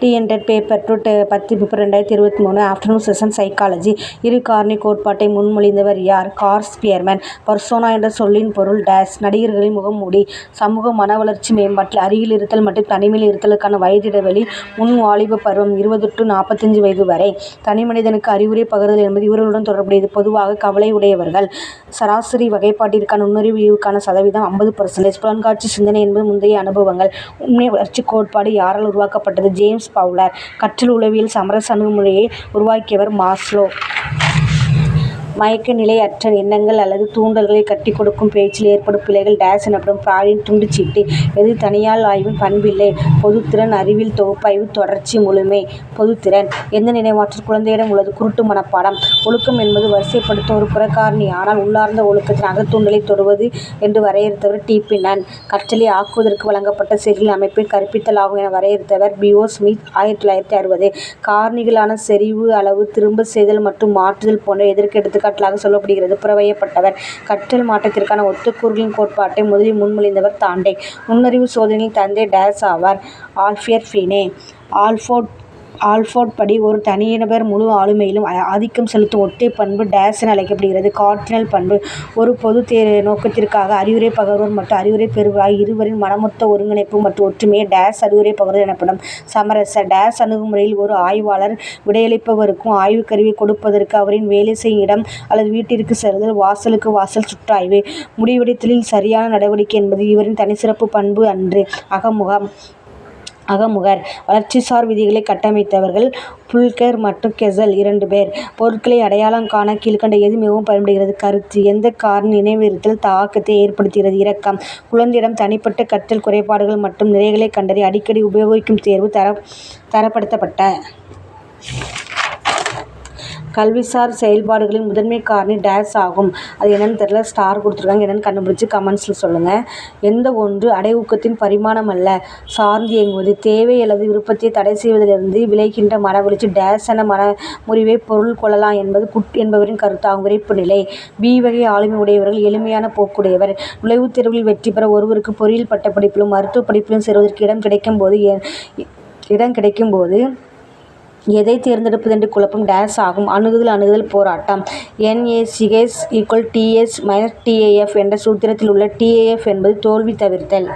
TNTET paper to 10 February 2023 afternoon session psychology. இரு காரணி கோட்பாட்டை முன்மொழிந்தவர் யார்? Curl Spearman. பர்சோனா என்ற சொல்லின் பொருள் டேஸ். நடிகர்களின் முகமூடி. சமூக மன வளர்ச்சி மேம்பாட்டில் அருகில் இருத்தல் மற்றும் தனிமையில் இருத்தலுக்கான வயது இடைவெளி முன் வாலிப பருவம் 20 to 45 வயது வரை. தனிமனிதனுக்கு அறிவுரை பகிர்தல் என்பது இவர்களுடன் தொடர்புடையது. பொதுவாக கவலை உடையவர்கள். சராசரி வகைப்பாட்டிற்கான நுண்ணறிவு ஈவுக்கான சதவீதம் 50%. புலன்காட்சி சிந்தனை என்பது முந்தைய அனுபவங்கள். உண்மை வளர்ச்சி கோட்பாடு யாரால் உருவாக்கப்பட்டது? James bowler. கற்றல் உளவியல் சமரச அணுகுமுறையை உருவாக்கியவர் மாஸ்லோ. மயக்க நிலை அற்ற எண்ணங்கள் அல்லது தூண்டல்களை கட்டிக் கொடுக்கும் பேச்சில் ஏற்படும் பிழைகள் டேஸ் எனப்படும். ஃப்ராய்டின் துண்டுச்சீட்டு. எது தனியால் ஆய்வின் பண்பில்லை? பொதுத்திறன். அறிவியல் தொகுப்பாய்வு தொடர்ச்சி முழுமை. பொதுத்திறன். எந்த நினைவாற்றல் குழந்தையிடம் உள்ளது? குருட்டு மனப்பாடம். ஒழுக்கம் என்பது வரிசைப்படுத்தும் ஒரு புறக்காரணி, ஆனால் உள்ளார்ந்த ஒழுக்கத்தின் அகத்தூண்டலை தொடுவது என்று வரையறுத்தவர் டீப்பினன். கற்றலை ஆக்குவதற்கு வழங்கப்பட்ட செயல்களின் அமைப்பை கற்பித்தல் ஆகும் என வரையறுத்தவர் பிஓ ஸ்மித் 1960. காரணிகளான செறிவு, அளவு, திரும்ப செய்தல் மற்றும் மாற்றுதல் போன்ற எதற்கு எடுத்துக்காட்டுகளாக சொல்லப்படுகிறது? புறவயப்பட்டவர். கற்றல் மாற்றத்திற்கான ஒத்த கூறுகளின் கோட்பாட்டை முதலில் முன்மொழிந்தவர் தாண்டேக். நுண்ணறிவு சோதனையின் தந்தை டேஸ் ஆவார்? ஆல்பெர்ட் ஃபினே. ஆல்போர்ட் படி ஒரு தனிநபர் முழு ஆளுமையிலும் ஆதிக்கம் செலுத்தும் ஒற்றை பண்பு டேஸ் என அழைக்கப்படுகிறது. கார்டினல் பண்பு. ஒரு பொது நோக்கத்திற்காக அறிவுரை பகர்வோர் மற்றும் அறிவுரை பெறுவோர் ஆகிய இருவரின் மனமொத்த ஒருங்கிணைப்பு மற்றும் ஒற்றுமையே டேஸ் அறிவுரை பகர்தல் எனப்படும். சமரச டேஸ் அணுகுமுறையில் ஒரு ஆய்வாளர் விடையளிப்பவருக்கும் ஆய்வுக்கருவியை கொடுப்பதற்கு அவரின் வேலை செய்யும் இடம் அல்லது வீட்டிற்கு செல்லுதல். வாசலுக்கு வாசல் சுற்றாய்வு. முடிவெடுத்தலில் சரியான நடவடிக்கை என்பது இவரின் தனிச்சிறப்பு பண்பு அன்று. அகமுகர். வளர்ச்சிசார் விதிகளை கட்டமைத்தவர்கள் புல்கெர் மற்றும் கெசல் 2 பேர். பொருட்களை அடையாளம் காண கீழ்க்கண்ட எது மிகவும் பயன்படுகிறது? கருத்து. எந்த காரணி நினைவிருத்தல் தாக்கத்தை ஏற்படுத்துகிறது? இரக்கம். குழந்தையிடம் தனிப்பட்ட கற்றல் குறைபாடுகள் மற்றும் நிறைகளை கண்டறிய அடிக்கடி உபயோகிக்கும் தேர்வு. தரப்படுத்தப்பட்ட கல்விசார் செயல்பாடுகளின் முதன்மை காரணி டேஸ் ஆகும். அது என்னன்னு தெரியல. ஸ்டார் கொடுத்துருக்காங்க. என்னன்னு கண்டுபிடிச்சு கமெண்ட்ஸில் சொல்லுங்கள். எந்த ஒன்று அடைவூக்கத்தின் பரிமாணம் அல்ல? சார்ந்து இயங்குவது. தேவை அல்லது விருப்பத்தை தடை செய்வதிலிருந்து விளைகின்ற மனவெழுச்சி டேஸ் என மனமுறிவை பொருள் கொள்ளலாம் என்பது குட் என்பவரின் கருத்தாகும். விறைப்பு நிலை. பி வகை ஆளுமை உடையவர்கள். எளிமையான போக்குடையவர். நுழைவுத் தேர்வுகளில் வெற்றி பெற ஒருவருக்கு பொறியியல் பட்டப்படிப்பிலும் மருத்துவ படிப்பிலும் சேருவதற்கு இடம் கிடைக்கும்போது எதை தேர்ந்தெடுப்பது என்று குழப்பம் டேஸ் ஆகும். அணுகுதல் போராட்டம். NaCH = TS - TAF என்ற சூத்திரத்தில் உள்ள TAF என்பது தோல்வி தவிர்த்தல்.